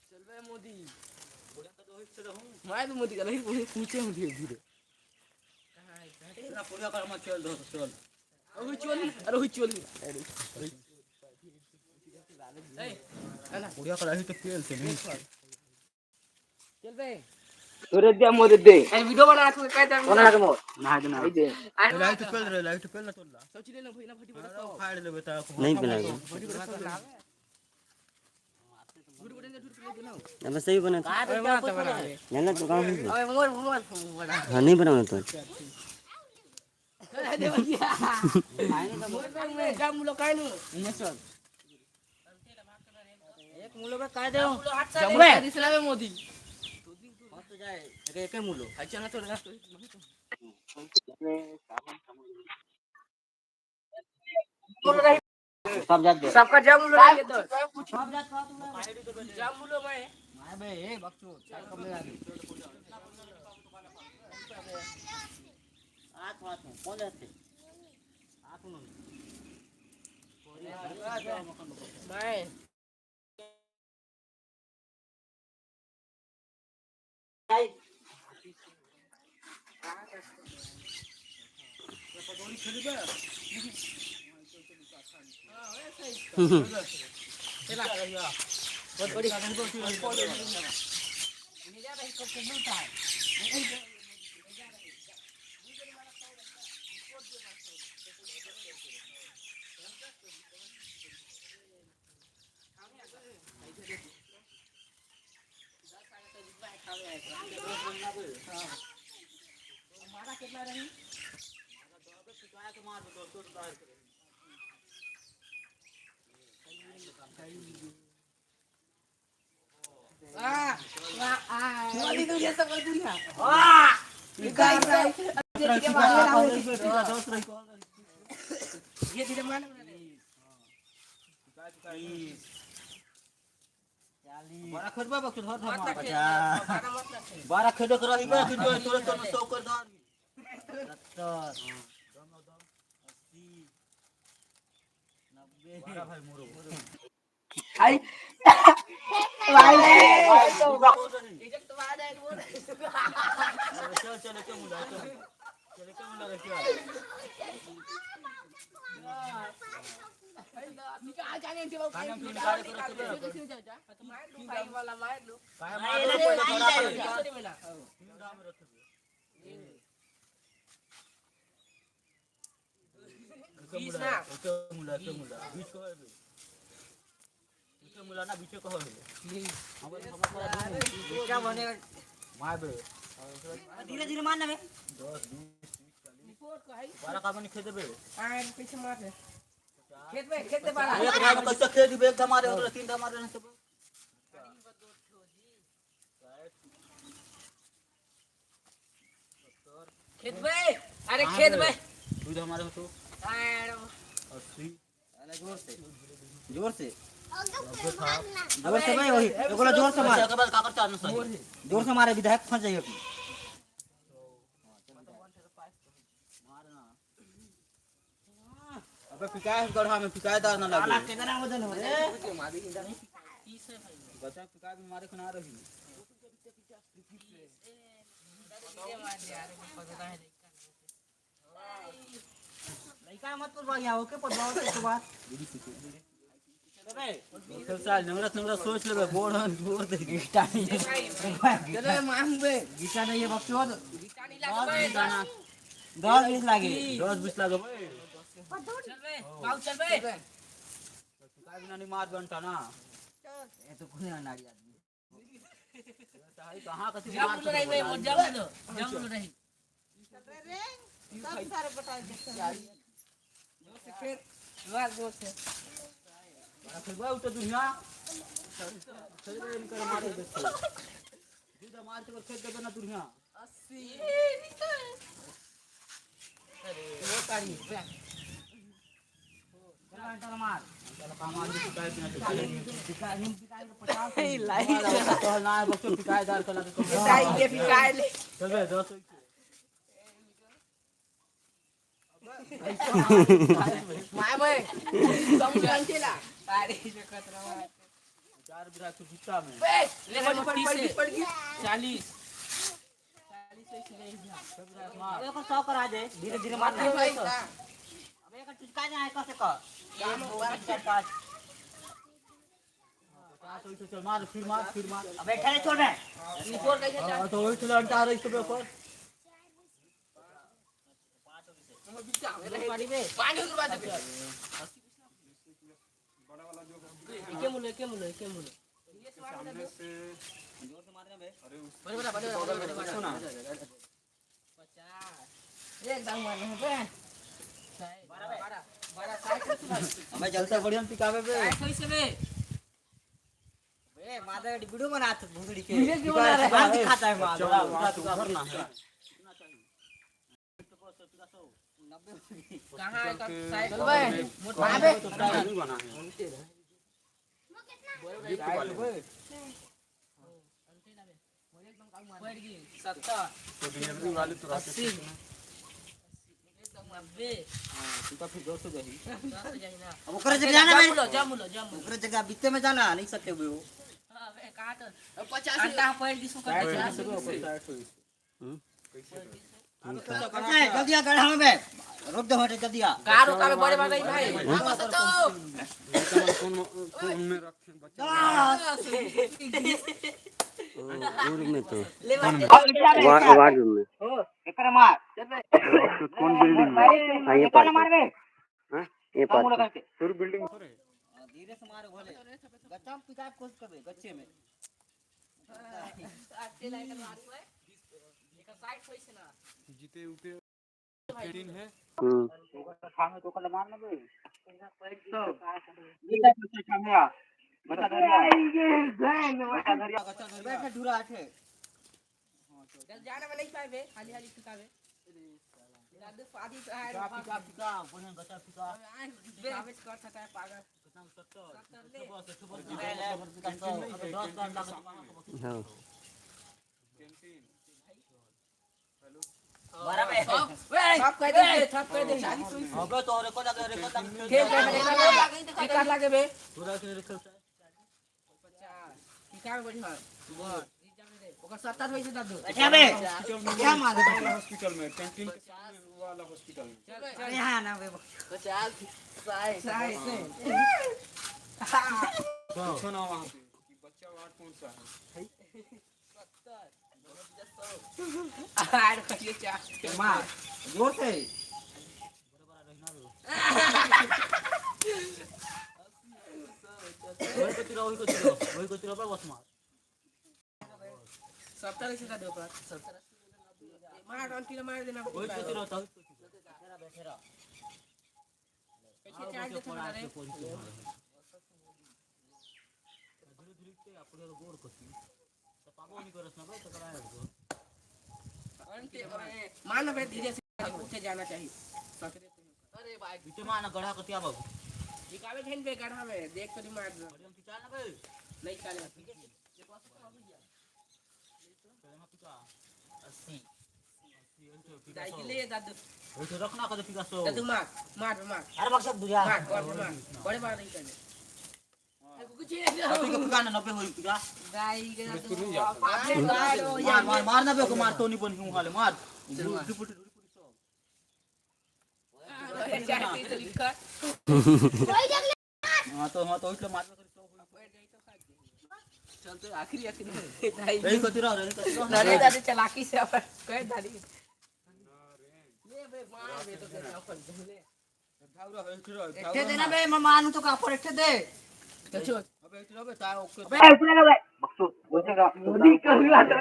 चल बे मोदी मैं तो मोदी का नहीं पूछे हूँ धीरे धीरे पूरा कर मत चल दो चल अरे चल पूरा कर रही तो खेल से नहीं चल बे तोरे दिया मोदे दे अरे वीडियो बना के काय दे बना के मोर ना आई दे लाइट पेल ना तोला सब चीज ले ना फटी बड़ा फाड़ लेबे ता नहीं बनाएगा अब सही बना जाना तो काम है ओए मोर हाँ नहीं बनाऊंगा तो दे भैया मोर में जा मुलो काय नु एक मुलो में काय दे जमबे दिसला बे मोदी मत जाए एक मुलो अच्छा ना तो ना सब जात दे सबका जम मुलो रही तो सब जात का जम मुलो मैं बे ए बक्सो चाय कब ले आ हाथ कौन जाते हाथ उन्होंने मैं बहुत बड़ी गार्डन को नहीं जा रही कब से मिलता है मारा कितना रही शिकायत मार दो दोस्तों दार करे मोदी तो जैसा कर दिया ये धीरे मान बड़ा खरबा बक्स धर धर बड़ा खेद कर रही बे कि तोरे तो 100 कर धर 70 80 90 भाई मोरो आई इज्जत तो आ जाए बोल चल चल के मुला चल के मुला निकाल जाने दे वो निकाल जा मार लो भाई वाला मार लो काय मार छोटे मिला बीच ना मुला बीच को है मुला ना बीच को है हम क्या बनेगा मार बे धीरे धीरे मारना बे 10 20 रिपोर्ट का है 12 का बनी खेद बे आए पीछे मार दे खेत दे बाला एक भाई कच्चा खेद बे एक हमारे और तीन हमारे ने सब खेत बे अरे खेत बे दूध हमारे हो तो 80 जोर से भाई वही एगोला जोर से मार के बाद काकर चार न जोर से मारे विधायक फंस जाइए मारना अबे पिकाय गढ़ा में पिकायदार ना लगे साला कितना वजन हो रे मारी इंदा नहीं 30 है भाई बच्चा पिकाय में मारे खना रही लइका मत पर भाई आओ के पदवाओ के बाद फिर साल नंगरा सोच लेबे बोढ़न बोर दे गिटा नहीं चले मांग बे गिटा नहीं है बक्सो गिटा नहीं लगे दाना 10 20 लागे 10 20 लागे बे चल बे बाऊ चल बे पिकाय बिना नहीं मार बनता ना ये तो कोई नाड़ी आदमी चाहे कहां कथि जम लो नहीं बे वो जम लो नहीं सब सारे बता दे जो से फिर वार जो से फिर बा उठ दुनिया चले इनकर मारे देखो दूध मार के खेत देबे ना दुनिया 80 अरे वो तारी घंटा मार चल काम आदमी पिकाय बिना गिटा नहीं गिटा को 50 लाइट तो ना बच्चों पिकायदार कला के पिटाई के पिटाई ले चल बे 10 माय भाई समझान चला अरे जो खतरा है 4 बिरा तू जीता में बे ले पड़ गया 40 देखो 100 करा दे धीरे-धीरे मार दे भाई अब एक टुचका जाए कैसे कर 1 2 3 4 5 तो चल मार फिर मार अबे ठहरे छोड़ रहे छोड़ कैसे जा तो वही चला अंटा रही तो ऊपर पानी में पानी उतर बात पे के मुले ये सामने से जोर से मारने बे बड़े सुना 50 एक दांग मारने पे 12 हमें जलसा बढ़िया पिकावे बे कैसे बे ए मादे वीडियो बनाते भूगड़ी के वीडियो क्यों बना रहा है? बाल दिखाता है मां बड़ा तू भरना है कहां है साइड बे मोटा बे तो नहीं बना है बढ़ गई 70 तो डिलीवरी वाले तो 80 90 तू का फिर 200 जाही अब ओकरे जगह जाना बे जामुलो ओकरे जगह बीते में जाना नहीं सकते बे वो हां बे कहां तो 50 अंडा पॉइंट दिसो कर 50 जल्दी आ गढ़ा में बे रोक दे हटे जल्दी आ कारो कारो बड़े बड़े भाई तो कौन में रखे बच्चा दूर में तो ले वार्ड में एकरे मार कौन बिल्डिंग में हाँ ये पास है। हाँ ये पास है। फिर बिल्डिंग थोड़े धीरे से मारो भले गच्चा में पिकाप कोशिश करबे गच्चे में आटे लाइट मारी है एक साइड पैसे ना जीते उते 18 है खाने तो कल मारना बे नीचे पीछे कैमरा बता धरिया बैठे ढूरा आठे जाने में नहीं पाए खाली खाली पिकावे दादू पादी तो है पिका बढ़िया गच्चा पिका पिकावे कर सकता है पागल 70 हाँ बारह में सब कह दे 40 अबे तो रे को लगे रे को खेल पिका लगे बे पूरा के रे 50 पिकावे बढ़िया बस ओकर 70 पैसे दादू अच्छा बे क्या मार हॉस्पिटल में कैंटीन के सामने वाला हॉस्पिटल में अरे हां ना बे 50 साइड पूछो ना वहां पे कि बच्चा वार्ड कौन सा है 70 आर कहिए चार मार जोर से वही को तिरा पर बस मार 70 से दादू पर 70 मार आंटी ने मार देना वही को तिरा तो बैठे रहो कैसे चार्ज दे थोड़ा रे धीरे के अपने गोर कोती तो पागो नहीं करस ना बे तो कराए अंते मान बे धीरे से उठे जाना चाहिए अरे भाई बीते माना गढ़ा कतिया बाबू दिखावे घेन पे गढ़ा में देख तो मार दो हम की चाल ना बे नहीं चलेगा चलेगा पिका 80 दाई ले दादू वो तो रखना कदे पिका सो दादू मार अरे बक्सा बुझा मार बड़े बार नहीं करने कुछ नहीं अभी के पिका ना 90 होई पिका दाई के दादू मार ना बे को मार तो नहीं बन हूं हाले मार डिपुटी हां तो इसलिए मार चलते आखिरी रही कतिरा नरे दादी चलाकी से अपन कह दादी ले बे मार बे तो तेरा अपन ले एठे देना बे मैं मानू तो का पर एठे दे चलो अबे इतरा बे ता ओके बे ऊपर लगा बे बक्सो बोलेगा मोदी कहला तो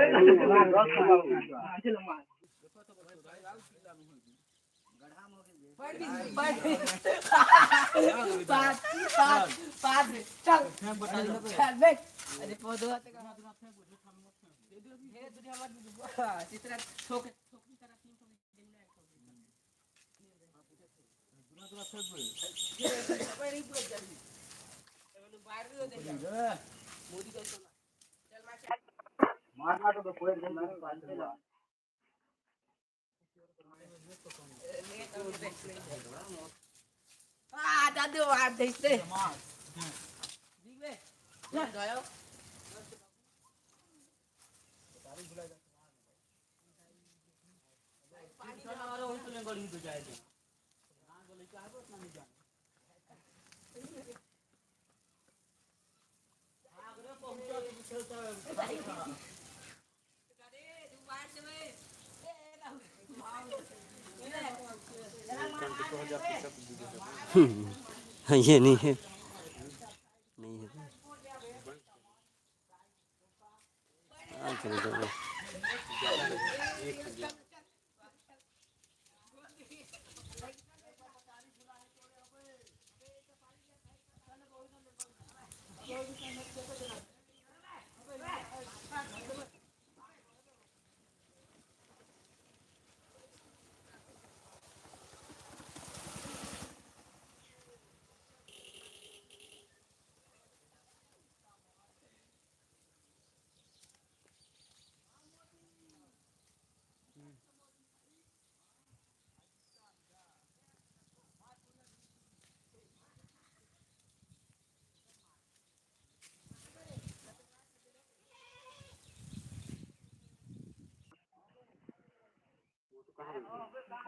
चलो मार पाँच चल बैठ अरे पौधो आते का ये दुनिया मत चित्रा ठोक ठोकनी तरह तीन ठोक दिन में नहीं पूरा जल्दी एवं बाहर भी हो जाएगा मोदी का चल मारना तो कोई नहीं मारना दादू आ देते दिवे गयो ये नहीं है नहीं है चलो चलो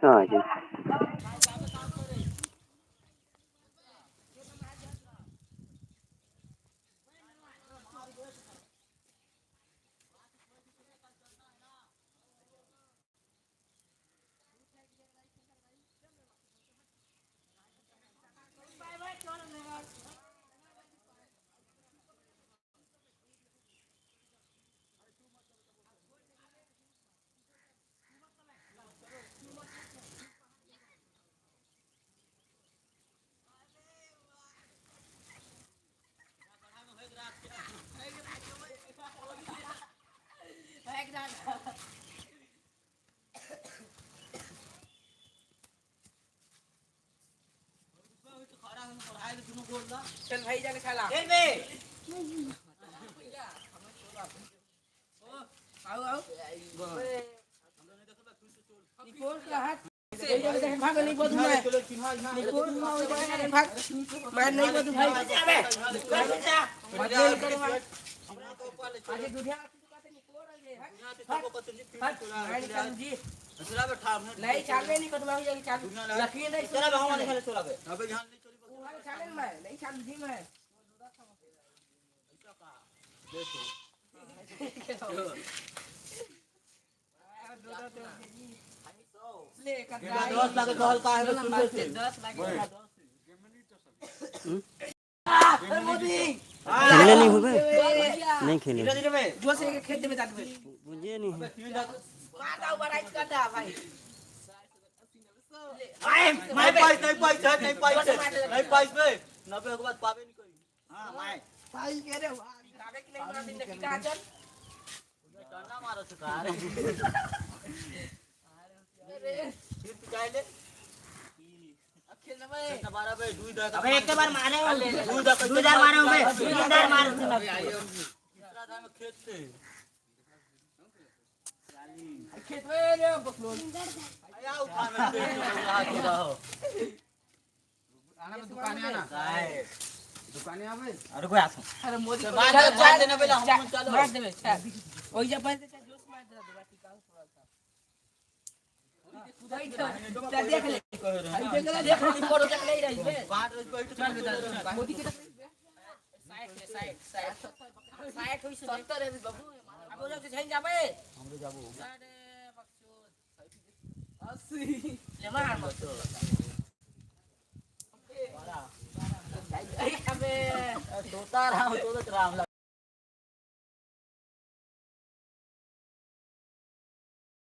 हाँ जी चल भाई जाके चला ए बे आओ आओ निकोल का हाथ भाग नहीं बोल मैं निकोल भाग मैं नहीं बोल भाई आगे दुनिया निकोल जी नहीं चालवे नहीं कर मैं जाके चालू लकी नहीं चला बे हम निकले चला बे अबे ध्यान नहीं चली चाले मैं नहीं चालू जी मैं ले कर 10 लाख तो हल्का है 10 लाख मोदी खेलने नहीं होगा नहीं खेले धीरे बे जो से खेत में जाते मुझे नहीं है मार दाओ बड़ा करता भाई नहीं पैसा बे 90 के बाद पावे नहीं करी हां मैं भाई कह रहे भागे कि नहीं मार दिन की कहां चल टन्ना मारो सरकार अरे फिर पिटाइले अखिल न भाई 12 बे 2 दे अबे एक बार मारे 2000 मारे बे 2000 मारे तीसरा दाम खेत से खेत में रे बकलोल आया उठा में हाथ हो आना दुकाने आना दुकाने आवे अरे कोई आसो अरे मोदी को मार देना पहले हम चलो मार देबे ओइ जा पैसे जोश मार दे दो बाकी का थोड़ा सा देख ले देख ले फोटो देख ले रही है बाहर बैठ मोदी के साइड होई 70 है बाबू अब लोग से जाबे हमरे जाबो अरे बकचोद 80 ले मार बकचोद अबे तोता राम